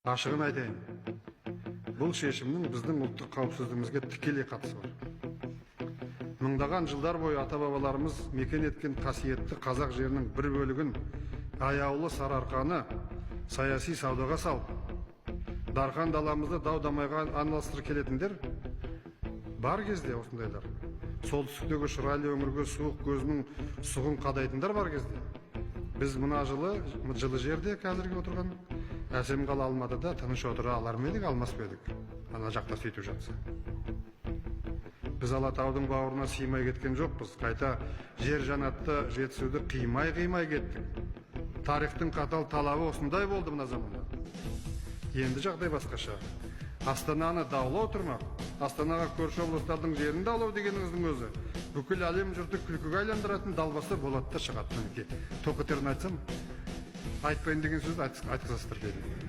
Ашығын айтайын, бұл шешімнің біздің ұлттық қауіпсіздігімізге тікелей қатысы бар. Мыңдаған жылдар бойы ата-бабаларымыз мекен еткен қасиетті қазақ жерінің бір бөлігін аяулы Сарыарқаны саяси саудаға салып, дархан даламызды дау-дамайға араластырып келетіндер бар кезде осындайлар. Солтүстіктегі шұрайлы өңірге суық көзінің сұғын қадайтындар бар кезде. Біз мына жылы жерде қазірге отырған әсем қала Алматыда тыныш отыра алар ма едік, алмас па едік? Ана жақта сөйтіп жатса. Біз Алатаудың бауырына сыймай кеткен жоқпыз. Қайта жер жанатты жетісуді қимай кеттік. Тарихтың қатал талабы осындай болды мына заманда. Енді жағдай басқаша. Астананы даулау тұрмақ, Астанаға көрші облыстардың жерін даулау дегеніңіздің өзі бүкіл әлем жұрты күлкіге айландыратын далбаса болады да шығады. Тоқетерін айтсам, айтпайын деген сөзді айтқызасыздар деді.